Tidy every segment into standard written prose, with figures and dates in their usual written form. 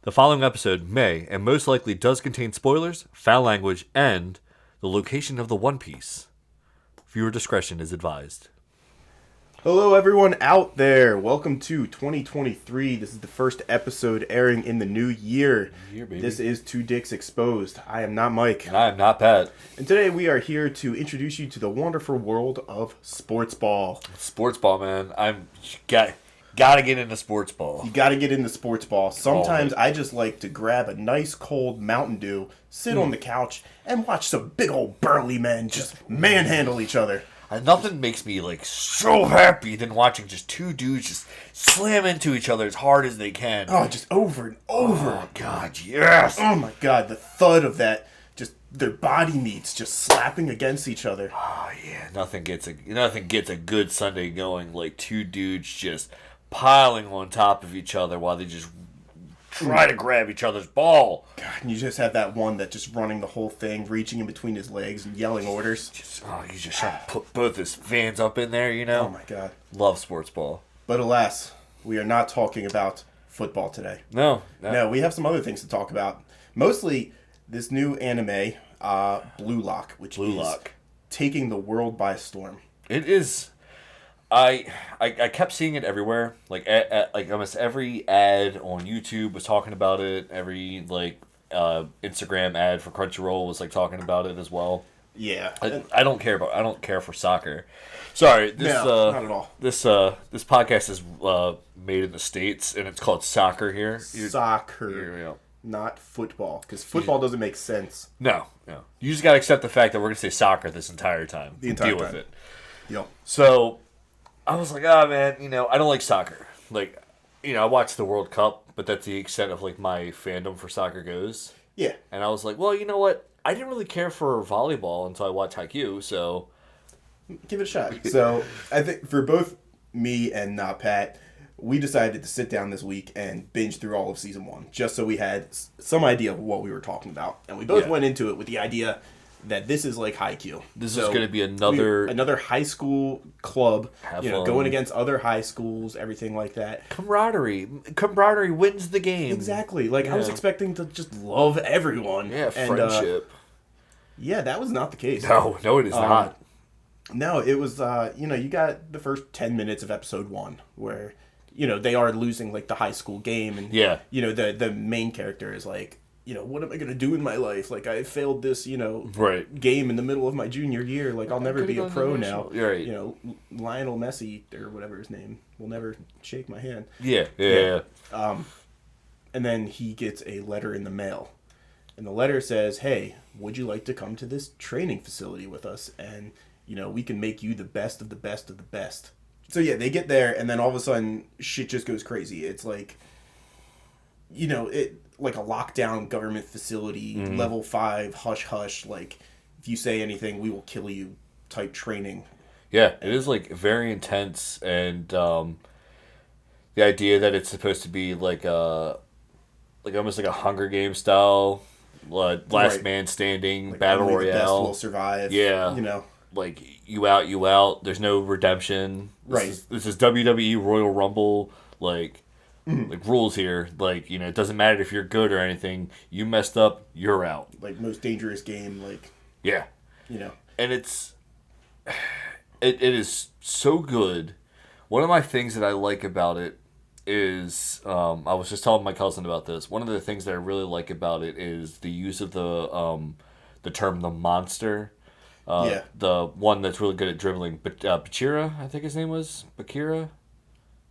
The following episode may, and most likely does contain spoilers, foul language, and the location of the One Piece. Viewer discretion is advised. Hello everyone out there. Welcome to 2023. This is the first episode airing in the new year. This is Two Dicks Exposed. I am not Mike. And I am not Pat. And today we are here to introduce you to the wonderful world of Sportsball. Sportsball, man. Gotta get into Sportsball. You gotta get into Sportsball. Sometimes I just like to grab a nice cold Mountain Dew, sit on the couch, and watch some big old burly men just manhandle each other. And nothing makes me so happy than watching just two dudes just slam into each other as hard as they can. Oh, just over and over. Oh God, yes. Oh my God, the thud of that, just their body meats just slapping against each other. Oh yeah, nothing gets a good Sunday going like two dudes just piling on top of each other while they just try to grab each other's ball. God, and you just have that one that just running the whole thing, reaching in between his legs and yelling orders. You just try to put both his fans up in there, you know? Oh my God. Love sports ball. But alas, we are not talking about football today. No, we have some other things to talk about. Mostly this new anime, Blue Lock, which is taking the world by storm. It is. I kept seeing it everywhere. Like almost every ad on YouTube was talking about it. Every Instagram ad for Crunchyroll was talking about it as well. Yeah, I don't care for soccer. Sorry, not at all. This podcast is made in the States and it's called Soccer here. Soccer, not football, because football doesn't make sense. No. You just gotta accept the fact that we're gonna say soccer this entire time. Deal with it. Yep. So I was like, man, I don't like soccer. I watch the World Cup, but that's the extent of my fandom for soccer goes. Yeah. And I was like, well, you know what? I didn't really care for volleyball until I watched Haikyuu, so give it a shot. So I think for both me and Pat, we decided to sit down this week and binge through all of Season 1, just so we had some idea of what we were talking about. And we both went into it with the idea that this is like Haikyuu. This is going to be another high school club, fun. Going against other high schools, everything like that. Camaraderie wins the game. Exactly. I was expecting to just love everyone. Yeah, friendship. That was not the case. No, it is not. No, it was, you got the first 10 minutes of episode 1 where, they are losing, the high school game. And, the main character is what am I going to do in my life? I failed this, game in the middle of my junior year. I'll never be a pro now. Right. Lionel Messi, or whatever his name, will never shake my hand. Yeah. And then he gets a letter in the mail. And the letter says, hey, would you like to come to this training facility with us? And, we can make you the best of the best of the best. So, they get there, and then all of a sudden, shit just goes crazy. It's like a lockdown government facility, level 5, hush, if you say anything, we will kill you type training. Yeah, it is very intense, and the idea that it's supposed to be almost like a Hunger Games style, last man standing, battle royale. The best will survive. Yeah. You out. There's no redemption. This is WWE Royal Rumble, rules here. It doesn't matter if you're good or anything. You messed up, you're out. Most dangerous game, Yeah. And it is so good. One of my things that I like about it is, I was just telling my cousin about this. One of the things that I really like about it is the use of the term the monster. The one that's really good at dribbling, Bachira, I think his name was. Bakira?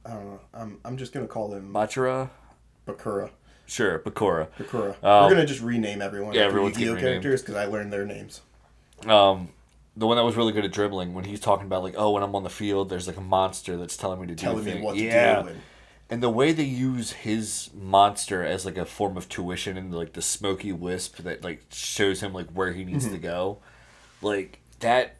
I don't know. I'm just going to call him... Bachira? Bakura. Sure, Bakura. We're going to just rename everyone. Yeah, everyone's Yu-Gi-Oh characters, because I learned their names. The one that was really good at dribbling, when he's talking about, when I'm on the field, there's, a monster that's telling me to do Telling things. me what to do. And the way they use his monster as, a form of tuition and, the smoky wisp that, shows him, where he needs to go. That...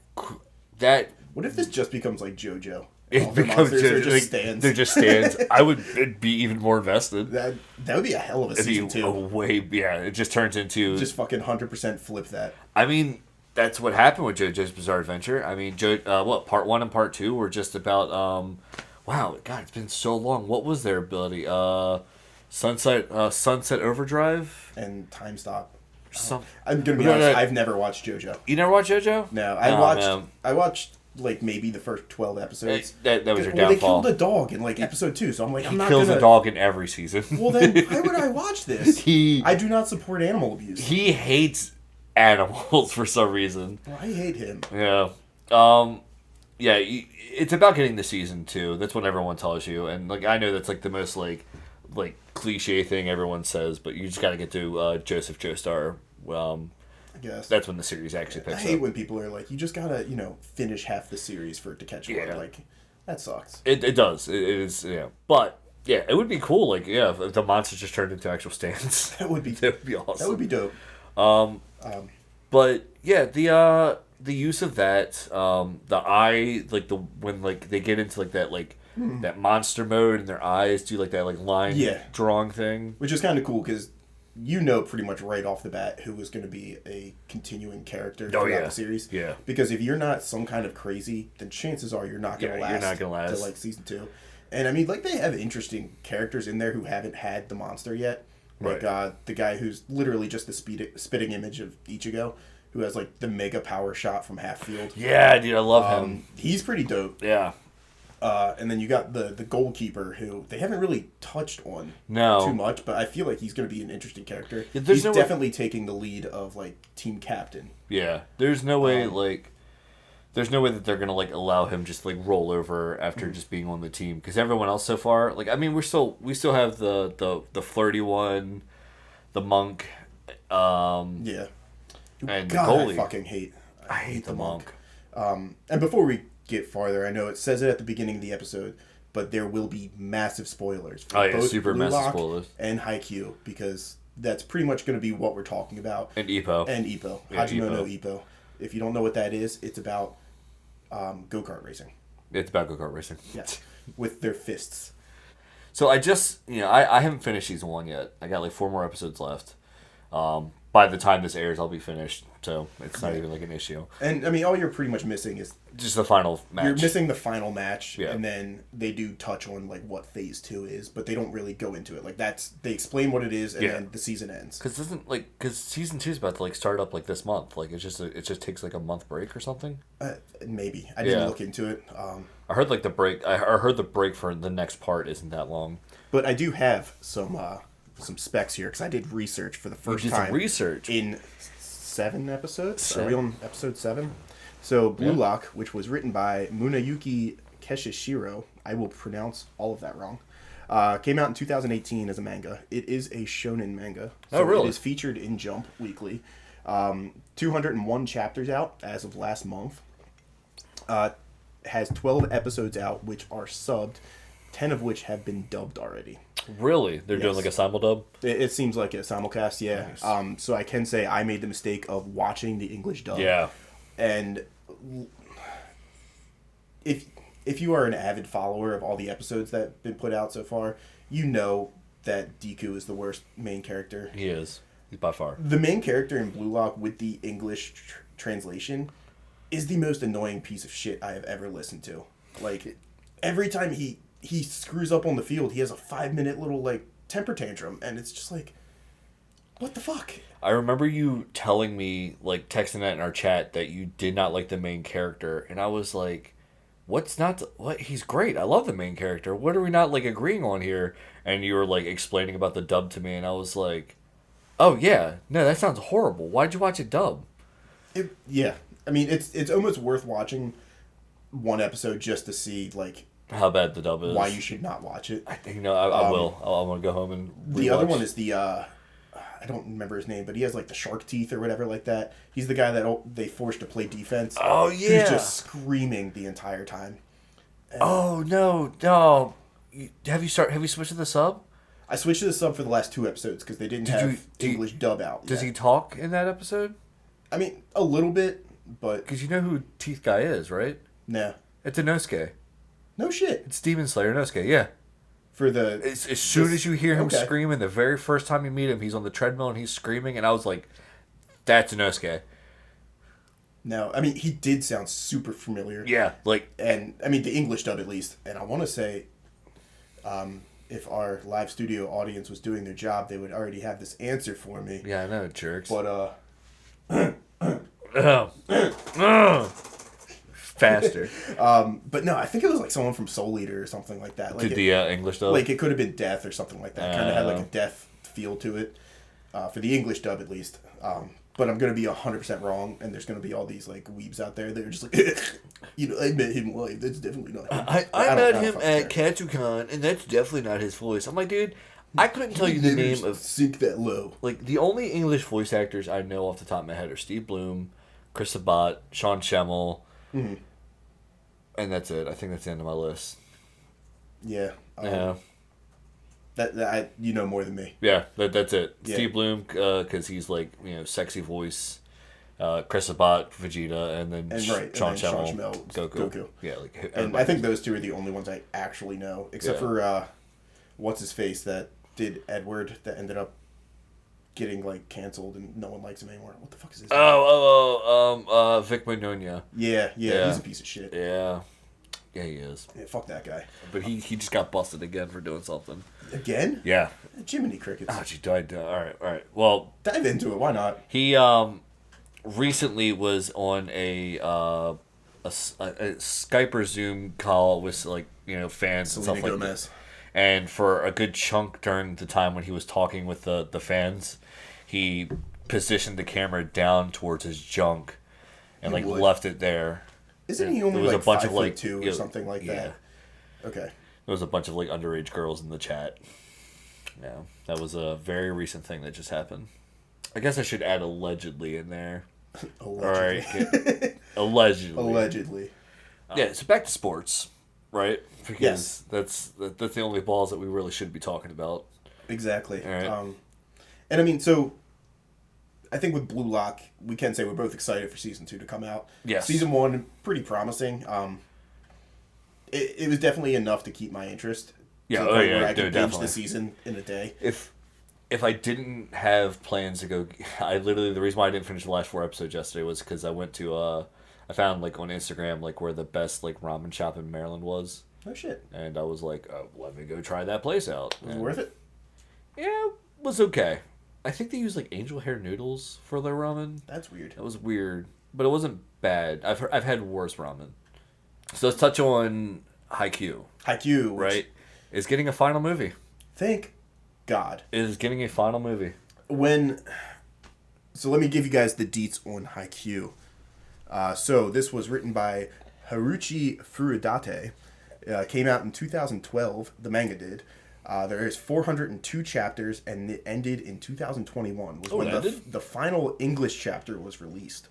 What if this just becomes like Jojo? It becomes just stands. They're just stands. I would be even more invested. That would be a hell of a season 2. It just turns into... Just fucking 100% flip that. I mean, that's what happened with JoJo's Bizarre Adventure. I mean, part 1 and part 2 were just about... wow, God, it's been so long. What was their ability? Sunset Overdrive and Time Stop. Some, I'm gonna be honest. I've never watched JoJo. You never watched JoJo? No, I watched like maybe the first 12 episodes. That was your downfall. They killed a dog in like episode 2, so I'm like, I'm not gonna. He kills a dog in every season. Well, then why would I watch this? I do not support animal abuse. He hates animals for some reason. Well, I hate him. Yeah. Yeah. It's about getting to season 2. That's what everyone tells you, and like I know that's like the most like cliche thing everyone says, but you just got to get to Joseph Joestar. I guess that's when the series actually picks up. I hate when people are like, you just gotta finish half the series for it to catch on. Like that sucks. It does. It is. Yeah. But yeah, it would be cool. Like if the monsters just turned into actual stands. That would be awesome. That would be dope. But yeah, the use of that, the eye, like when they get into like that that monster mode and their eyes do like that like line drawing thing, which is kind of cool because pretty much right off the bat who was going to be a continuing character throughout the series. Yeah. Because if you're not some kind of crazy, then chances are you're not going to last. You're not going to last to like season 2. And I mean, like they have interesting characters in there who haven't had the monster yet. Like the guy who's literally just the spitting image of Ichigo, who has like the mega power shot from half field. Yeah, dude, I love him. He's pretty dope. Yeah. And then you got the goalkeeper who they haven't really touched on too much, but I feel like he's going to be an interesting character. Yeah, he's definitely taking the lead of like team captain. Yeah, there's no way there's no way that they're going to like allow him just like roll over after just being on the team because everyone else so far, like I mean, we still have the flirty one, the monk, yeah, and God, the goalie. I hate the monk. And before we get farther, I know it says it at the beginning of the episode, but there will be massive spoilers for both super Blue massive Lock spoilers and Haikyuu because that's pretty much going to be what we're talking about. And Ippo. Yeah, Hajime no Ippo. If you don't know what that is, it's about go-kart racing. It's about go-kart racing. Yes, with their fists. So I just, I haven't finished season 1 yet. I got like 4 more episodes left. By the time this airs, I'll be finished, so it's not even like an issue. And I mean, all you're pretty much missing is just the final match. You're missing the final match, and then they do touch on like what phase 2 is, but they don't really go into it. Like they explain what it is, and then the season ends. Because season 2 is about to like start up like this month. Like it just takes like a month break or something. Maybe I didn't look into it. I heard like the break. I heard the break for the next part isn't that long. But I do have some specs here because I did research for the first time. In 7 episodes. Are we on episode 7? So Blue Lock, which was written by Muneyuki Keshishiro, I will pronounce all of that wrong, came out in 2018 as a manga. It is a shonen manga. So really? It is featured in Jump Weekly. 201 chapters out as of last month. Has 12 episodes out, which are subbed, 10 of which have been dubbed already. Really? They're doing like a simuldub? It seems like a simulcast, yeah. Nice. So I can say I made the mistake of watching the English dub. Yeah. And if you are an avid follower of all the episodes that have been put out so far, you know that Deku is the worst main character. He is. He's by far. The main character in Blue Lock with the English translation is the most annoying piece of shit I have ever listened to. Like, every time he screws up on the field, he has a 5-minute little, like, temper tantrum, and it's just like, what the fuck? I remember you telling me, like, texting that in our chat that you did not like the main character, and I was like, what? He's great. I love the main character. What are we not, like, agreeing on here? And you were, like, explaining about the dub to me, and I was like, oh, yeah. No, that sounds horrible. Why'd you watch it dub? Yeah. I mean, it's almost worth watching one episode just to see, like, how bad the dub is. Why you should not watch it. I think, I will. I want to go home and rewatch. The other one is the, I don't remember his name, but he has, like, the shark teeth or whatever like that. He's the guy that they forced to play defense. Oh, yeah. Who's just screaming the entire time. And no. Have you switched to the sub? I switched to the sub for the last 2 episodes because they didn't have English dub out Does he talk in that episode? I mean, a little bit, but... Because you know who Teeth Guy is, right? No. It's Inosuke. No shit. It's Demon Slayer Inosuke, yeah. For the... As soon as you hear him screaming, the very first time you meet him, he's on the treadmill and he's screaming, and I was like, that's Inosuke. No, I mean, he did sound super familiar. Yeah, like... And, I mean, the English dub at least. And I want to say, if our live studio audience was doing their job, they would already have this answer for me. Yeah, I know, jerks. But, faster. But no, I think it was like someone from Soul Eater or something like that. Like Did the English dub? Like it could have been Death or something like that. Kind of had like a Death feel to it, for the English dub at least. But I'm gonna be 100% wrong, and there's gonna be all these like weebs out there that are just like, I met him live. That's definitely not him. I met him at KatsuCon, and that's definitely not his voice. I'm like, dude, I couldn't tell you the name of sink that low. Like the only English voice actors I know off the top of my head are Steve Bloom, Chris Sabat, Sean Schemmel, and that's it. I think that's the end of my list. Yeah. Yeah. That you know more than me. Yeah, that's it. Yeah. Steve Bloom, because he's like, sexy voice. Chris Sabat, Vegeta, and then Sean Schemmel, Goku. Yeah, like. And I think those two are the only ones I actually know, except for what's his face that did Edward that ended up getting like canceled and no one likes him anymore. What the fuck is his name? Vic Mignogna. Yeah, he's a piece of shit. Yeah, he is. Yeah, fuck that guy. But he just got busted again for doing something. Again? Yeah. Jiminy Crickets. Oh, gee, all right. Well, dive into it. Why not? He recently was on a Skype or Zoom call with fans and stuff like that. And for a good chunk during the time when he was talking with the fans, he positioned the camera down towards his junk and left it there. Isn't he only like 5'2" or something like that? Okay. There was a bunch of underage girls in the chat. Yeah, that was a very recent thing that just happened. I guess I should add allegedly in there. Allegedly. All right. Allegedly. Yeah, so back to sports, right? Because yes. That's the only balls that we really should be talking about. Exactly. All right. And I mean, so I think with Blue Lock, we can say we're both excited for Season 2 to come out. Yes. Season 1, pretty promising. It was definitely enough to keep my interest. Yeah, I could binge the season in a day. If I didn't have plans to go, the reason why I didn't finish the last 4 episodes yesterday was because I went to, I found on Instagram where the best ramen shop in Maryland was. Oh shit. And I was like, oh, let me go try that place out. Was it worth it? Yeah, it was okay. I think they used angel hair noodles for their ramen. That's weird. That was weird, but it wasn't bad. I've had worse ramen. So let's touch on Haikyuu. Haikyuu, right, is getting a final movie. Thank God. Is getting a final movie. So let me give you guys the deets on Haikyuu. So this was written by Haruchi Furudate. Came out in 2012. The manga did. There is 402 chapters, and it ended in 2021. Was when the final English chapter was released.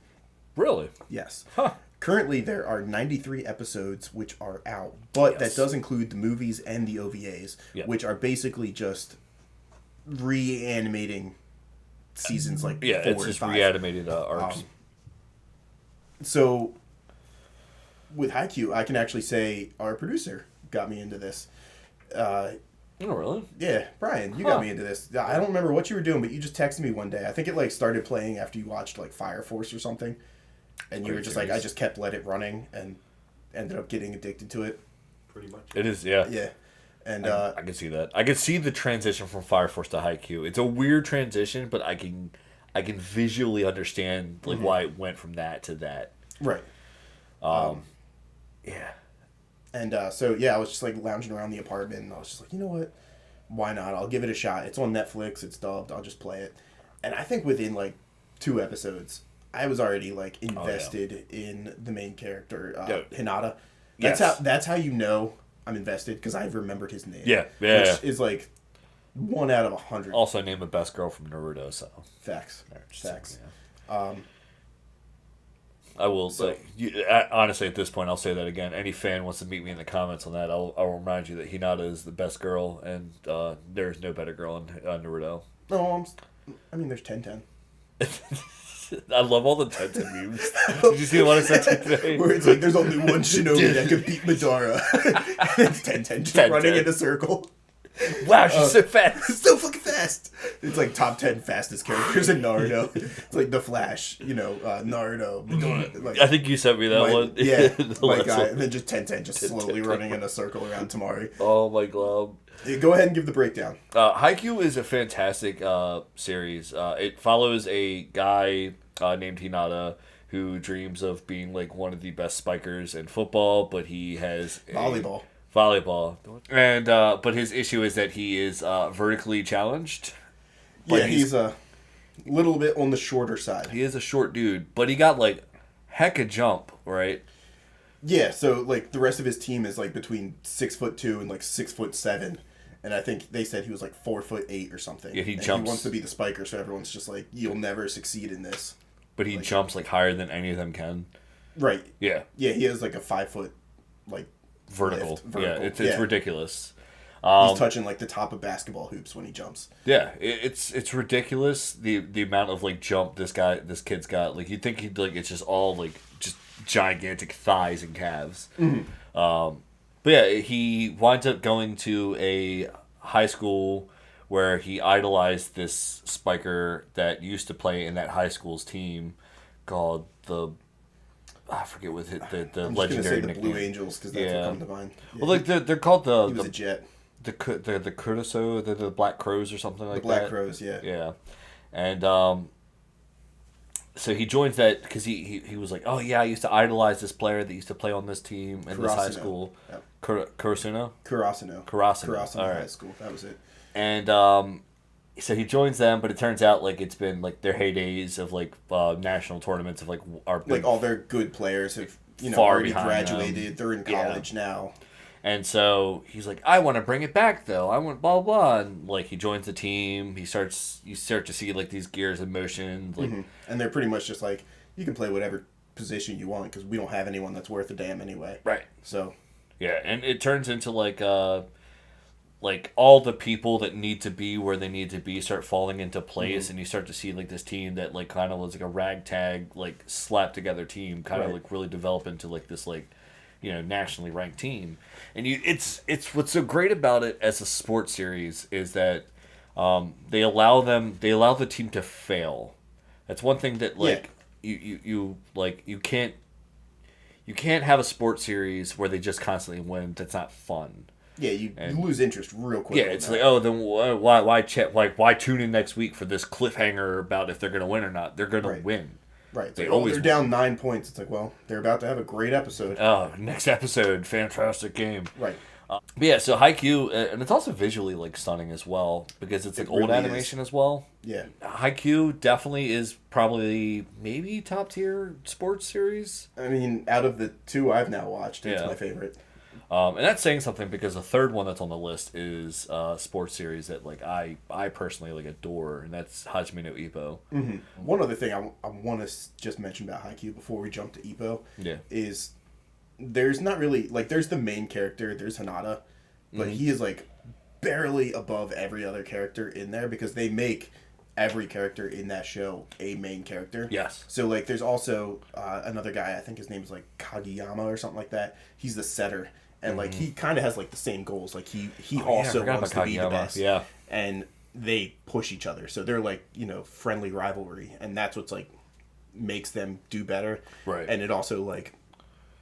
Really? Yes. Huh. Currently, there are 93 episodes which are out, but that does include the movies and the OVAs, which are basically just reanimating seasons 4 it's and just 5. reanimated arcs. So, with Haikyuu, I can actually say our producer got me into this. Oh, really? Yeah, Brian, you got me into this. I don't remember what you were doing, but you just texted me one day. I think it started playing after you watched Fire Force or something. And you were just I just kept it running and ended up getting addicted to it. Pretty much. It is, yeah. Yeah. And I can see that. I can see the transition from Fire Force to Haikyuu. It's a weird transition, but I can visually understand why it went from that to that. Right. Yeah. And so I was just lounging around the apartment, and I was just like, you know what? Why not? I'll give it a shot. It's on Netflix. It's dubbed. I'll just play it. And I think within 2 episodes, I was already invested in the main character, Hinata. That's how you know I'm invested, because I've remembered his name. Yeah. Which is 1 out of 100. Also named the best girl from Naruto. So facts. Facts. Yeah. I will say, honestly, at this point, I'll say that again. Any fan wants to meet me in the comments on that, I'll remind you that Hinata is the best girl, and there's no better girl in Naruto. No, there's 10-10. I love all the Tenten memes. Did you see a lot of Tenten today? Where it's there's only one shinobi that can beat Madara. And it's 10-10 just running in a circle. Wow, she's so fast. So fucking fast. It's top 10 fastest characters in Naruto. It's The Flash, Naruto, Madara. I think you sent me that one. Yeah, my guy. And then just 10-10 just slowly running in a circle around Tamari. Oh my god. Go ahead and give the breakdown. Haikyuu is a fantastic series. It follows a guy named Hinata who dreams of being like one of the best spikers in football, but he has volleyball, and but his issue is that he is vertically challenged. Yeah, he's a little bit on the shorter side. He is a short dude, but he got like hecka jump, right? Yeah, so like the rest of his team is like between 6'2" and like 6'7", and I think they said he was like 4'8" or something. Yeah, he jumps. He wants to be the spiker, so everyone's just like, "You'll never succeed in this." But he jumps like higher than any of them can. Right. Yeah. Yeah, he has like a 5 foot like vertical. Yeah, it's ridiculous. He's touching like the top of basketball hoops when he jumps. Yeah, it's ridiculous the amount of like jump this kid's got. Like you'd think he'd like it's just all like just gigantic thighs and calves. Mm-hmm. But yeah, he winds up going to a high school where he idolized this spiker that used to play in that high school's team called I forget what the I'm legendary just nickname. The Blue Angels because that's what comes to mind. Yeah, well, like they're called he was a Jet. The Kuroso, the Black Crows or something like that. The Black Crows, yeah. Yeah, and so he joins that because he was like, oh yeah, I used to idolize this player that used to play on this team in this high school. Yep. Karasuno? Karasuno All right. High School. That was it. And so he joins them, but it turns out like it's been like their heydays of like national tournaments of like all their good players have already graduated. They're in college now. And so he's like, I want to bring it back though. I want blah blah. And like he joins the team. You start to see like these gears in motion. Like, and they're pretty much just like, you can play whatever position you want because we don't have anyone that's worth a damn anyway. Right. So. Yeah, and it turns into like all the people that need to be where they need to be start falling into place, and you start to see like this team that like kind of was like a ragtag like slapped together team kind of like really develop into like this like nationally ranked team. And it's what's so great about it as a sports series is that they allow the team to fail. That's one thing that like you can't have a sports series where they just constantly win. That's not fun. Yeah, you lose interest real quick. Yeah, it's like, oh, then why tune in next week for this cliffhanger about if they're going to win or not? They're going to win. Right. It's they're down 9 points. It's like, well, they're about to have a great episode. Oh, next episode, fantastic game. Right. But yeah, so Haikyuu, and it's also visually like stunning as well because it's like old animation as well. Yeah. Haikyuu definitely is probably maybe top tier sports series. I mean, out of the two I've now watched, it's my favorite. And that's saying something because the third one that's on the list is a sports series that like I personally like adore, and that's Hajime no Ippo. Mm-hmm. One other thing I want to just mention about Haikyuu before we jump to Ippo is there's not really like there's the main character, there's Hinata, but he is like barely above every other character in there because they make every character in that show a main character. Yes. So like there's also another guy, I think his name is like Kageyama or something like that. He's the setter. And like he kind of has like the same goals. Like he also wants to be the best. Yeah. And they push each other. So they're like, friendly rivalry, and that's what's like makes them do better. Right. And it also like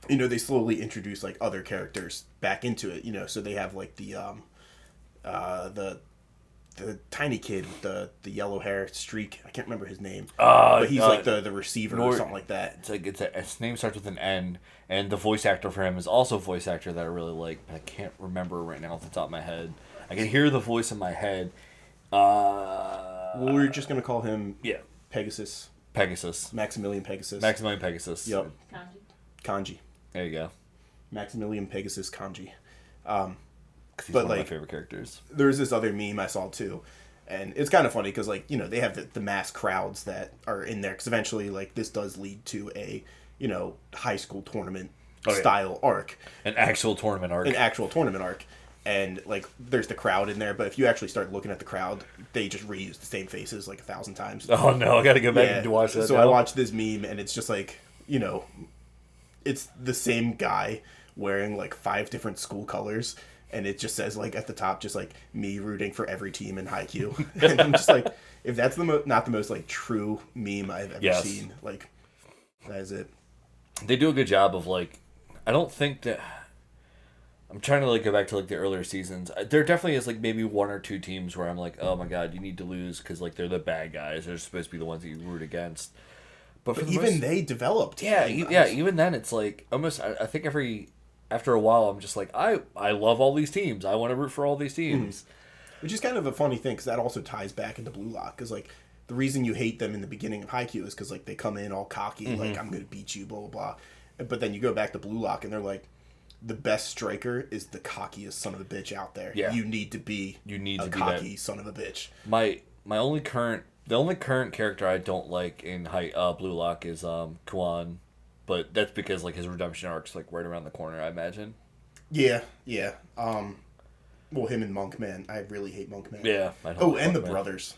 they slowly introduce like other characters back into it, so they have like the tiny kid with the yellow hair streak. I can't remember his name. But he's like the receiver or something like that. It's like his name starts with an N, and the voice actor for him is also a voice actor that I really like, but I can't remember right now off the top of my head. I can hear the voice in my head. Well, we're just gonna call him Pegasus. Maximilian Pegasus. Yep. Kanji. There you go. Maximilian Pegasus Kanji. He's one of my favorite characters. There's this other meme I saw too, and it's kind of funny because like they have the mass crowds that are in there because eventually like this does lead to a high school tournament style arc, an actual tournament arc, and like there's the crowd in there, but if you actually start looking at the crowd, they just reuse the same faces like 1,000 times. Oh no, I gotta go back and watch that. So I watched this meme and it's just like it's the same guy wearing like 5 different school colors. And it just says, like, at the top, just, like, me rooting for every team in Haikyuu. And I'm just like, if that's not the most, like, true meme I've ever seen, like, that is it. They do a good job of, like, I don't think that... I'm trying to like go back to like the earlier seasons. There definitely is like maybe one or two teams where I'm like, oh my god, you need to lose because like they're the bad guys. They're supposed to be the ones that you root against. But even they developed. Yeah, even then it's like almost. I think after a while I'm just like I love all these teams. I want to root for all these teams. Mm-hmm. Which is kind of a funny thing because that also ties back into Blue Lock because like the reason you hate them in the beginning of Haikyuu is because like they come in all cocky like I'm gonna beat you blah blah blah, but then you go back to Blue Lock and they're like the best striker is the cockiest son of a bitch out there. Yeah. You need to be a cocky son of a bitch. The only current character I don't like in Blue Lock is Kuan, but that's because like his redemption arc's like right around the corner, I imagine. Yeah. Well, him and Monkman. I really hate Monkman. Yeah. And the brothers.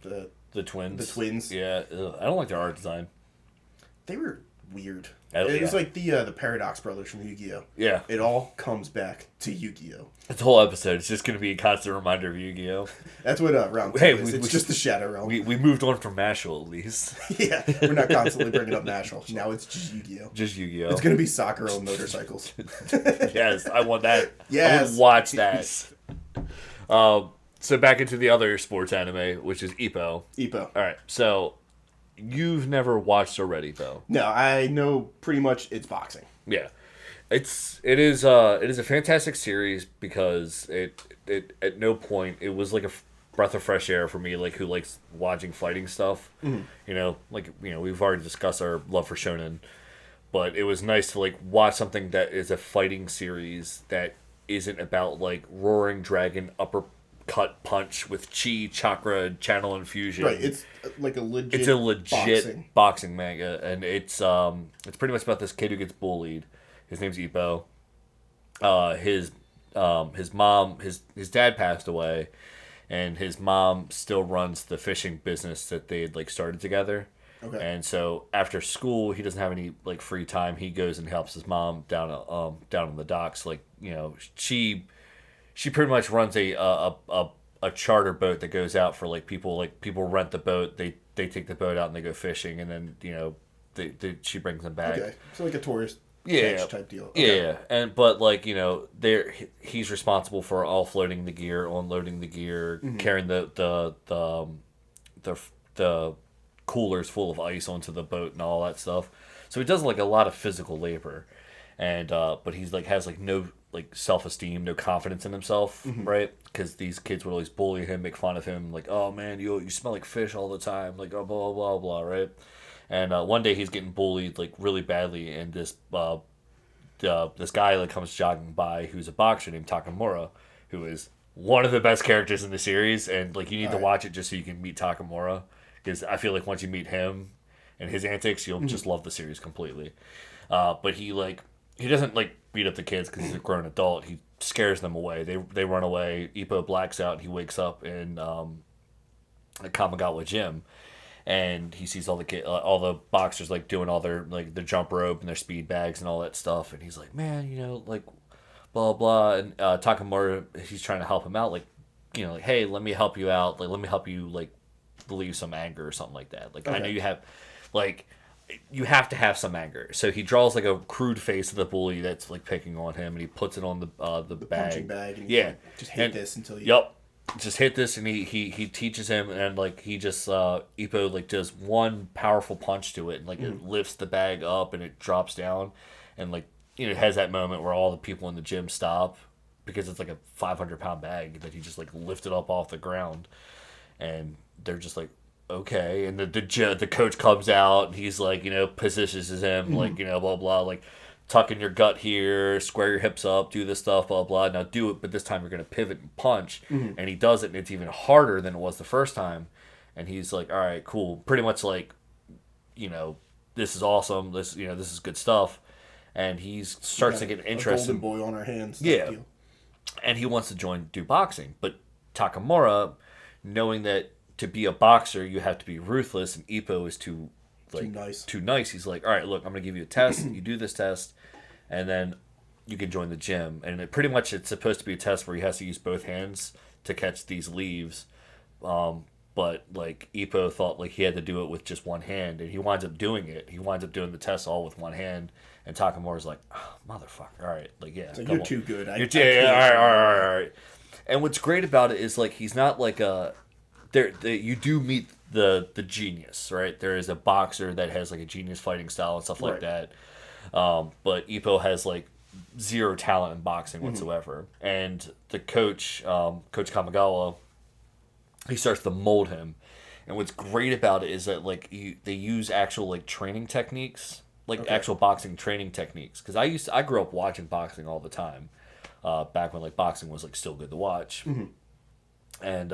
The twins. The twins. Yeah. I don't like their art design. They were weird. It was like the Paradox brothers from Yu-Gi-Oh! Yeah. It all comes back to Yu-Gi-Oh! This whole episode is just going to be a constant reminder of Yu-Gi-Oh! That's what round 2 is. It's just the Shadow Realm. We moved on from Mashal, at least. Yeah. We're not constantly bringing up Mashal. Now it's just Yu-Gi-Oh! Just Yu-Gi-Oh! It's going to be soccer on motorcycles. Yes, I want that. Yes. I would watch that. So back into the other sports anime, which is Ippo. Ippo. All right, so you've never watched Red Ippo. No, I know pretty much it's boxing. Yeah, it is a fantastic series because it at no point it was like a breath of fresh air for me, like who likes watching fighting stuff. Mm-hmm. We've already discussed our love for shonen, but it was nice to like watch something that is a fighting series that isn't about like roaring dragon uppercut punch with chi, chakra, channel infusion. Right, it's like a legit. It's a legit boxing manga, and it's pretty much about this kid who gets bullied. His name's Ippo. His dad passed away, and his mom still runs the fishing business that they had like started together. Okay. And so after school, he doesn't have any like free time. He goes and helps his mom down on the docks. Like she pretty much runs a charter boat that goes out for like people rent the boat. They take the boat out and they go fishing, and then she brings them back. Okay, so like a tourist type deal. Okay. Yeah, but like he's responsible for offloading the gear, unloading the gear, mm-hmm. carrying the coolers full of ice onto the boat and all that stuff. So he does like a lot of physical labor, and but he's like has like no like self-esteem, no confidence in himself, mm-hmm. right? Because these kids would always bully him, make fun of him, like, oh man, you smell like fish all the time, like, oh, blah blah blah, right? And one day he's getting bullied like really badly, and this guy like comes jogging by who's a boxer named Takamura, who is one of the best characters in the series, and like you need to watch it just so you can meet Takamura. Because I feel like once you meet him and his antics, you'll just love the series completely. But he doesn't like beat up the kids because he's a grown adult. He scares them away. They run away. Ippo blacks out. And he wakes up in a Kamigawa gym, and he sees all the boxers like doing all their like their jump rope and their speed bags and all that stuff. And he's like, man, like blah blah. And Takamura, he's trying to help him out, like hey, let me help you out. Like let me help you like relieve some anger or something like that. Like, okay. I know you have, like, you have to have some anger. So he draws like a crude face of the bully that's like picking on him, and he puts it on the bag. Punching bag. And like, just hit this until you. Yep. Just hit this, and he teaches him, and like he just Ippo like does one powerful punch to it, and like it lifts the bag up, and it drops down, and like it has that moment where all the people in the gym stop because it's like a 500-pound bag that he just like lifted up off the ground, and they're just like, okay. And the coach comes out, and he's like, positions him, like, blah, blah, like, tuck in your gut here, square your hips up, do this stuff, blah, blah. Now do it, but this time you're going to pivot and punch. Mm-hmm. And he does it, and it's even harder than it was the first time. And he's like, all right, cool. Pretty much like, this is awesome. This is good stuff. And he starts to get interested. A golden boy on our hands. Yeah. Deal. And he wants to do boxing. But Takamura, knowing that to be a boxer, you have to be ruthless, and Ippo is too nice. He's like, all right, look, I'm going to give you a test. You do this test, and then you can join the gym. And it's supposed to be a test where he has to use both hands to catch these leaves. But but like Ippo thought like he had to do it with just one hand, and he winds up doing it. He winds up doing the test all with one hand, and Takamura's like, oh, motherfucker, all right, like yeah, so you're too good. All right. And what's great about it is like he's not like a you do meet the genius, right? There is a boxer that has like a genius fighting style and stuff like that. But Ippo has like zero talent in boxing whatsoever. And the coach, Coach Kamigawa, he starts to mold him. And what's great about it is that like they use actual like training techniques, like actual boxing training techniques. Because I grew up watching boxing all the time, back when like boxing was like still good to watch. And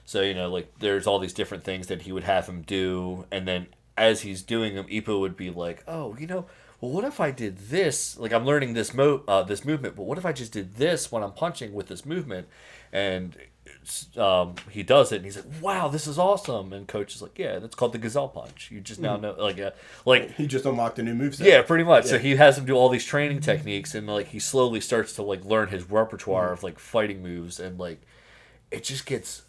so like there's all these different things that he would have him do, and then as he's doing them, Ippo would be like, oh, well, what if I did this? Like, I'm learning this this movement, but what if I just did this when I'm punching with this movement? And he does it, and he's like, wow, this is awesome. And coach is like, yeah, that's called the gazelle punch. You just now know, like he just unlocked a new moveset. Yeah, pretty much. Yeah. So he has him do all these training techniques, and like he slowly starts to like learn his repertoire of like fighting moves, and like it just gets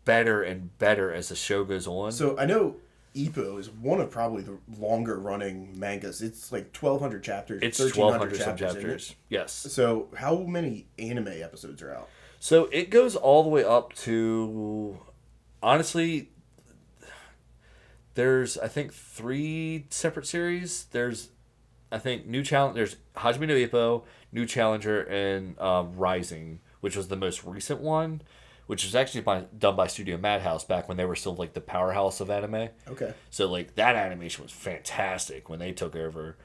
better and better as the show goes on. So I know Ippo is one of probably the longer running mangas. It's like 1,200 chapters. It's 1,200 chapters. Yes. So how many anime episodes are out? So it goes all the way up to, honestly, there's I think 3 separate series. There's I think there's Hajime no Ippo, New Challenger, and Rising, which was the most recent one, which was actually done by Studio Madhouse back when they were still like the powerhouse of anime. Okay. So like that animation was fantastic when they took over,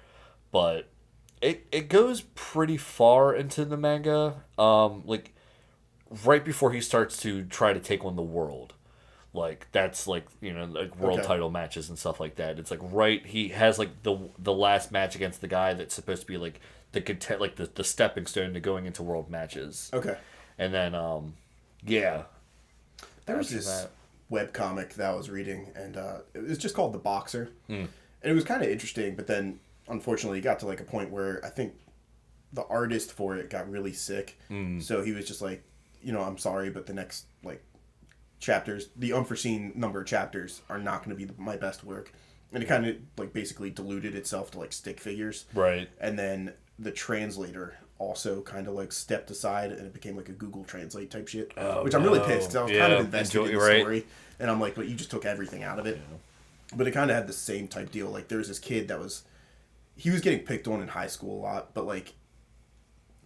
but it goes pretty far into the manga. Like right before he starts to try to take on the world, like that's like like world title matches and stuff like that. It's like he has like the last match against the guy that's supposed to be like the stepping stone to going into world matches. Okay. And then yeah. There was this webcomic that I was reading, and it was just called The Boxer. And it was kind of interesting, but then, unfortunately, it got to like a point where I think the artist for it got really sick. So he was just like, I'm sorry, but the next like chapters, the unforeseen number of chapters are not going to be my best work. And it kind of like basically diluted itself to like stick figures. Right. And then the translator also kind of like stepped aside, and it became like a Google Translate type shit, which I'm really pissed because I was kind of invested in the story, and I'm like, but you just took everything out of it. But it kind of had the same type deal. Like there was this kid he was getting picked on in high school a lot, but like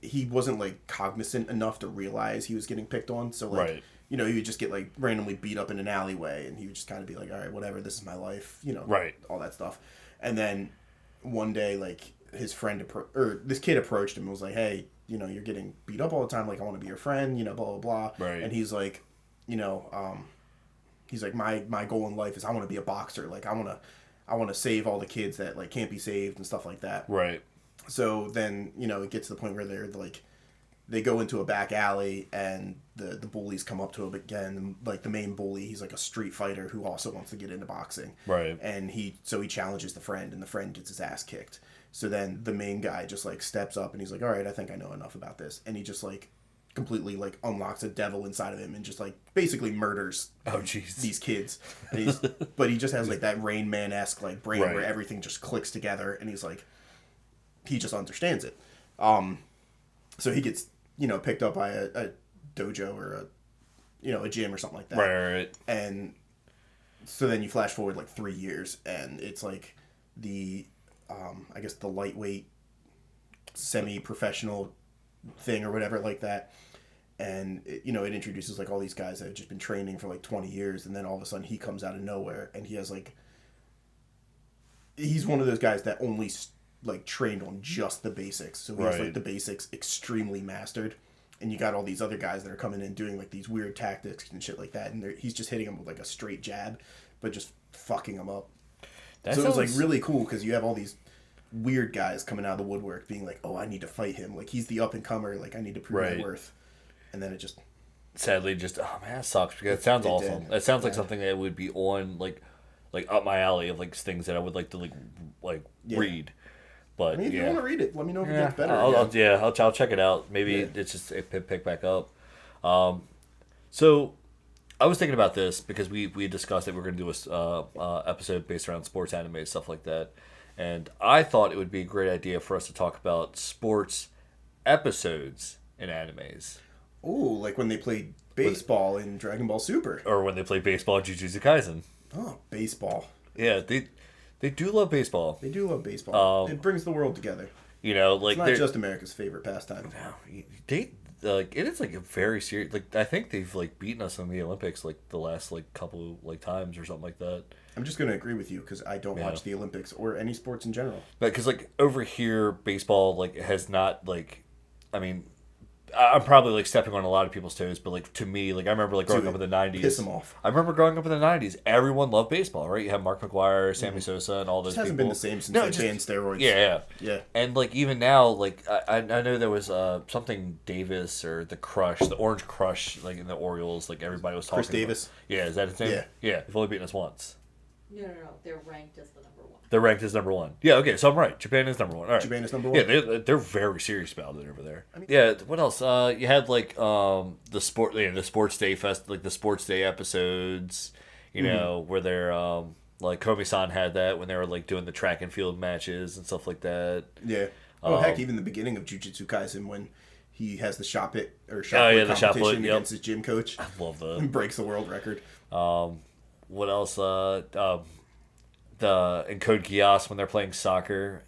he wasn't like cognizant enough to realize he was getting picked on. So like he would just get like randomly beat up in an alleyway, and he would just kind of be like, all right, whatever, this is my life, all that stuff. And then one day like his friend this kid approached him and was like, hey, you're getting beat up all the time, like I want to be your friend, blah blah blah. Right. And he's like, he's like, my goal in life is I want to be a boxer, like I want to save all the kids that like can't be saved and stuff like that. Right. So then it gets to the point where they go into a back alley, and the bullies come up to him again, and like the main bully, he's like a street fighter who also wants to get into boxing. Right. And he challenges the friend, and the friend gets his ass kicked. So then the main guy just like steps up, and he's like, all right, I think I know enough about this. And he just like completely like unlocks a devil inside of him and just like basically murders these kids. And but he just has like that Rain Man-esque like brain where everything just clicks together, and he's like, he just understands it. So he gets, picked up by a dojo or a gym or something like that. Right. And so then you flash forward like 3 years, and it's like I guess the lightweight semi-professional thing or whatever like that. And it introduces like all these guys that have just been training for like 20 years, and then all of a sudden he comes out of nowhere, and he has like, he's one of those guys that only like trained on just the basics. So he has like the basics extremely mastered, and you got all these other guys that are coming in doing like these weird tactics and shit like that, and he's just hitting them with like a straight jab, but just fucking them up. So it was like really cool because you have all these weird guys coming out of the woodwork being like, oh, I need to fight him, like he's the up and comer, like I need to prove my worth. And then it just sadly just, oh man, that sucks, because it sounds awesome. It sounds like something that would be on like up my alley of like things that I would like to read. But I mean, if you want to read it, let me know if it gets better. I'll check it out. Maybe it's just it pick back up. So I was thinking about this because we discussed that we're going to do a episode based around sports anime, stuff like that. And I thought it would be a great idea for us to talk about sports episodes in animes. Oh, like when they played baseball in Dragon Ball Super. Or when they play baseball in Jujutsu Kaisen. Oh, baseball. Yeah, they do love baseball. They do love baseball. It brings the world together. You know, like it's not just America's favorite pastime. No, it is like a very serious. Like I think they've like beaten us in the Olympics like the last like couple like times or something like that. I'm just gonna agree with you because I don't watch the Olympics or any sports in general. Because like over here, baseball like has not like, I mean, I'm probably like stepping on a lot of people's toes, but like to me, like I remember like growing up in the 90s. Piss them off. I remember growing up in the 90s. Everyone loved baseball, right? You have Mark McGwire, Sammy Sosa, and all those people. It hasn't been the same since they banned steroids. Yeah. And like even now, like I know there was something Davis or the Crush, the Orange Crush, like in the Orioles, like everybody was talking. Chris Davis. About. Yeah, is that his name? Yeah. They've only beaten us once. No. They're ranked as the number one. They're ranked as number one. Yeah, okay, so I'm right. Japan is number one. All right. Japan is number one. Yeah, they're very serious about it over there. I mean, yeah, what else? You had like the sports day like the sports day episodes, you know, where they're like Komi-san had that when they were like doing the track and field matches and stuff like that. Yeah. Oh heck, even the beginning of Jujutsu Kaisen when he has the shot put competition against his gym coach. I love that. And breaks the world record. What else? In Code Geass when they're playing soccer,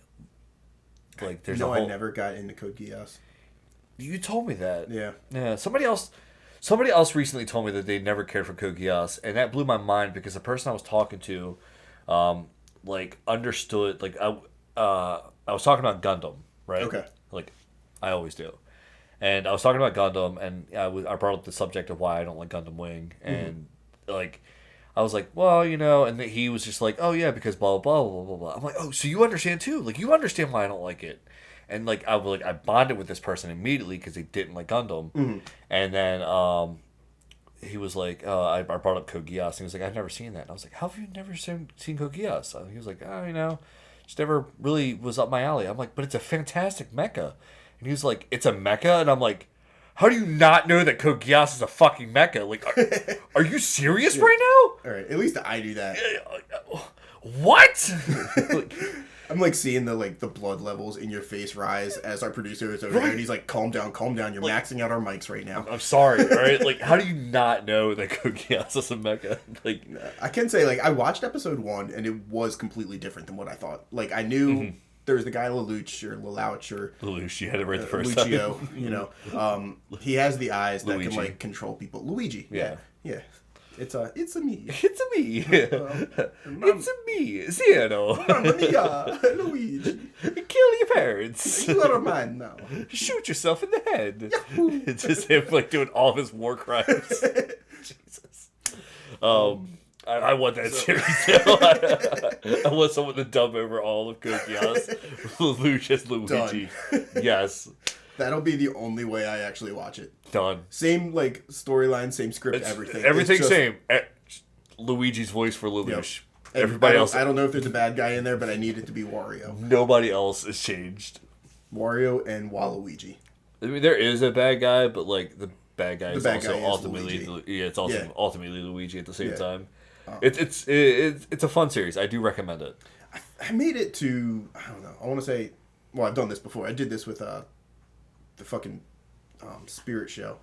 like there's I never got into Code Geass. You told me that. Yeah. Somebody else recently told me that they never cared for Code Geass, and that blew my mind because the person I was talking to, like understood. Like I was talking about Gundam, right? Okay. Like I always do, and I was talking about Gundam, and I brought up the subject of why I don't like Gundam Wing, and like. I was like, well, you know, and he was just like, oh yeah, because blah blah blah blah blah. I'm like, oh, so you understand too? Like, you understand why I don't like it? And like, I bonded with this person immediately because he didn't like Gundam, and then he was like, I brought up Code Geass, and he was like, I've never seen that. And I was like, how have you never seen Code Geass? He was like, oh, you know, just never really was up my alley. I'm like, but it's a fantastic mecha, and he was like, it's a mecha, and I'm like. How do you not know that Code Geass is a fucking mecha? Like, are you serious right now? All right, at least I do that. What? I'm like seeing the blood levels in your face rise as our producer is over there, and he's like, calm down. You're maxing out our mics right now. I'm sorry, all right? Like, how do you not know that Code Geass is a mecha? Like, I can say, like, I watched episode 1, and it was completely different than what I thought. Like, I knew... There's the guy Lelouch or Lelouch, you had it right the first Lucio, time. you know, he has the eyes that can like control people. Luigi, yeah. It's a me. It's a me. It's a me, Zeno. Mamma mia, Luigi. Kill your parents. You are mine now. Shoot yourself in the head. Yahoo! It's just him like doing all of his war crimes. Jesus. I want that series too. I want someone to dub over all of Code Geass. Lelouch as Luigi. Done. Yes. That'll be the only way I actually watch it. Done. Same like storyline, same script, everything. Everything's same. Luigi's voice for Lelouch. Yep. Everybody else. I don't know if there's a bad guy in there, but I need it to be Wario. Nobody else is changed. Wario and Waluigi. I mean, there is a bad guy, but like the bad guy is ultimately Luigi. It's also ultimately Luigi at the same time. It's a fun series. I do recommend it. I made it to, I don't know, I want to say, well, I've done this before. I did this with the fucking Spirit show.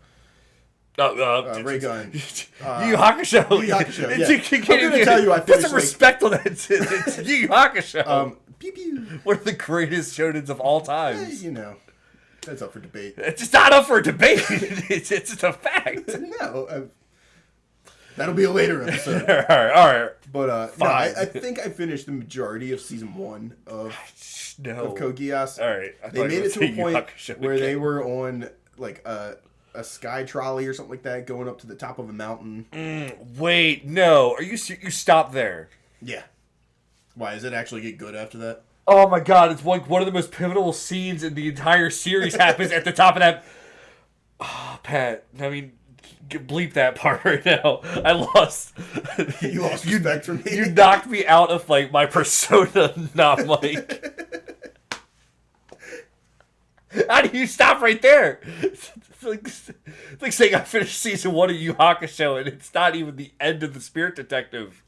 Ray Gun. Yu Hakusho. Yu Hakusho, yeah. I'm going to tell you I finished... Put some respect on that. It's Yu Hakusho. Pew pew. One of the greatest shonens of all time. You know, that's up for debate. It's just not up for debate. It's just a fact. No, that'll be a later episode. All right. But no, I think I finished the majority of season 1 of Code Geass. All right. They made it to a point where they were on like a sky trolley or something like that, going up to the top of a mountain. Wait, no. Are you stopped there? Yeah. Why, does it actually get good after that? Oh my god, it's like one of the most pivotal scenes in the entire series happens at the top of that. Oh, Pat, I mean, bleep that part right now. I lost. You lost respect for me. You knocked me out of like my persona, not like. How do you stop right there? It's like saying I finished season 1 of Yu Hakusho and it's not even the end of the Spirit Detective.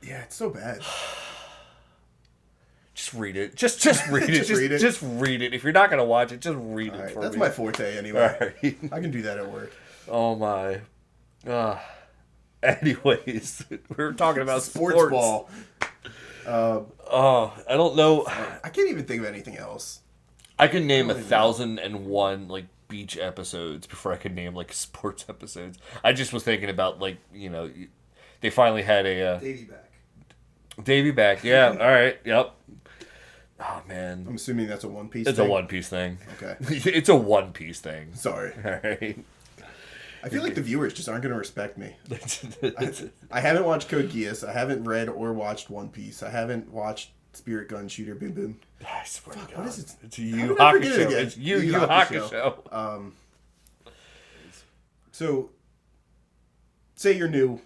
Yeah, it's so bad. Just read it. Just read it. Just read it. If you're not gonna watch it, just read it. That's my forte anyway. Right. I can do that at work. Oh my. Anyways, we were talking about Sportsball. I don't know. I can't even think of anything else. I can name 1,001 like beach episodes before I could name like sports episodes. I just was thinking about like they finally had a Davey back. Yeah. All right. Yep. Oh man. I'm assuming that's a One Piece. It's thing? a One Piece thing. Okay. It's a One Piece thing. Sorry. All right. I feel like the viewers just aren't going to respect me. I haven't watched Code Geass. I haven't read or watched One Piece. I haven't watched Spirit Gun Shooter Boom Boom. I swear to God. What is it? It's Yu Hakusho. It's Yu Hakusho. So, say you're new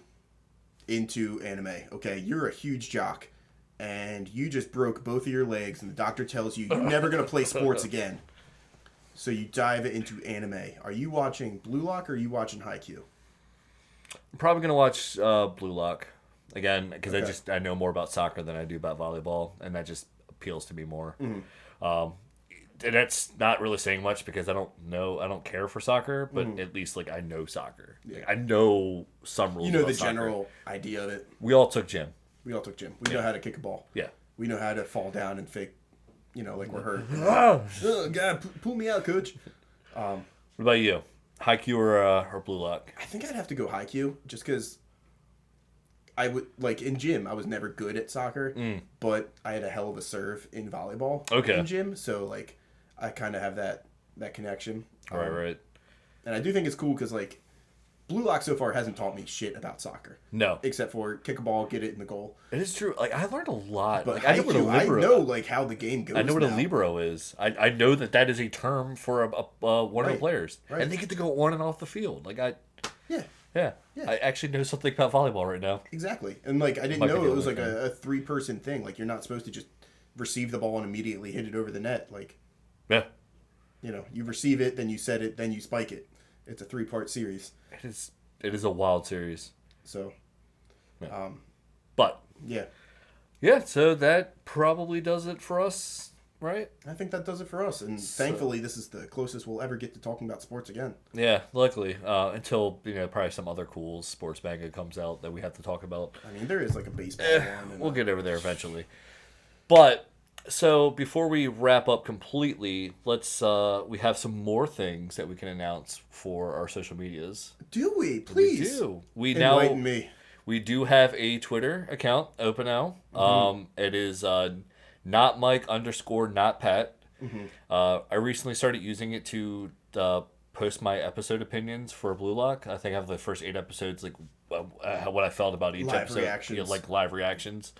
into anime, okay? You're a huge jock, and you just broke both of your legs, and the doctor tells you you're never going to play sports again. So you dive into anime. Are you watching Blue Lock or are you watching Haikyuu? I'm probably going to watch Blue Lock again, because I know more about soccer than I do about volleyball, and that just appeals to me more. Mm-hmm. And that's not really saying much because I don't care for soccer, but at least like I know soccer. Yeah. Like, I know some rules. You know about the soccer. General idea of it. We all took gym. We know how to kick a ball. Yeah. We know how to fall down and fake, like we're hurt. Oh, God, pull me out, coach. What about you? Haikyuu or Blue Lock? I think I'd have to go Haikyuu just because I would, like, in gym, I was never good at soccer, but I had a hell of a serve in volleyball in gym, so, like, I kind of have that connection. Right. And I do think it's cool because, like, Blue Lock so far hasn't taught me shit about soccer. No. Except for kick a ball, get it in the goal. It is true. Like, I learned a lot. But like, Haikyuu, I know like, how the game goes. I know what a libero is. I know that is a term for one of the players. Right. And they get to go on and off the field. Like, Yeah. I actually know something about volleyball right now. Exactly. And, like, I didn't know it was, like, a three-person thing. Like, you're not supposed to just receive the ball and immediately hit it over the net. Like, yeah. You receive it, then you set it, then you spike it. It's a 3-part series. It is a wild series. So, yeah. But yeah. So that probably does it for us, right? I think that does it for us, and thankfully, this is the closest we'll ever get to talking about sports again. Yeah, luckily, until probably some other cool sports manga comes out that we have to talk about. I mean, there is like a baseball one. We'll get over there eventually, but. So before we wrap up completely, let's we have some more things that we can announce for our social medias. Do we? Please. We do. Enlighten me. We do have a Twitter account open now. Mm-hmm. It is not Mike _ not Pat. Mm-hmm. I recently started using it to post my episode opinions for Blue Lock. I think I have the first 8 episodes, like what I felt about each episode, like live reactions.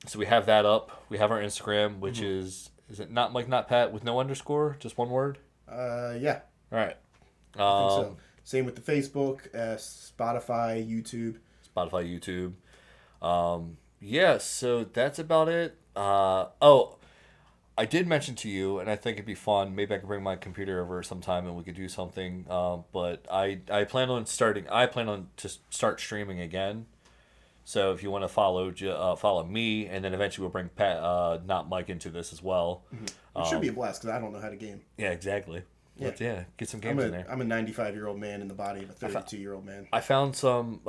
So we have that up. We have our Instagram, which is it not Mike Not Pat with no underscore, just one word? Yeah. All right. I think so. Same with the Facebook, Spotify, YouTube. Yeah, so that's about it. I did mention to you, and I think it'd be fun. Maybe I could bring my computer over sometime and we could do something. But I plan on to start streaming again. So if you want to follow me, and then eventually we'll bring Pat, not Mike, into this as well. Mm-hmm. It should be a blast because I don't know how to game. Yeah, exactly. Yeah, get some games in there. I'm a 95-year-old man in the body of a 32-year-old man. I found some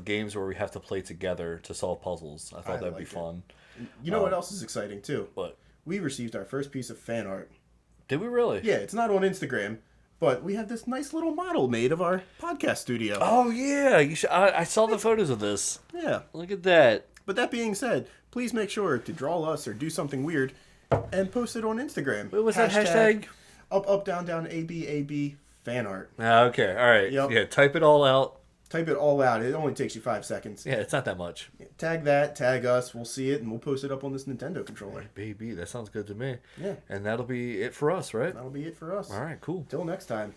games where we have to play together to solve puzzles. I thought that'd be fun. You know what else is exciting too? What? We received our first piece of fan art. Did we really? Yeah, it's not on Instagram. But we have this nice little model made of our podcast studio. Oh, yeah. You should. I saw the photos of this. Yeah. Look at that. But that being said, please make sure to draw us or do something weird and post it on Instagram. What was that hashtag? Up, down, AB, fan art. Okay. All right. Yep. Yeah, type it all out. Type it all out. It only takes you 5 seconds. Yeah, it's not that much. Tag that, tag us. We'll see it, and we'll post it up on this Nintendo controller. Baby, that sounds good to me. Yeah. And that'll be it for us, right? That'll be it for us. All right, cool. Till next time.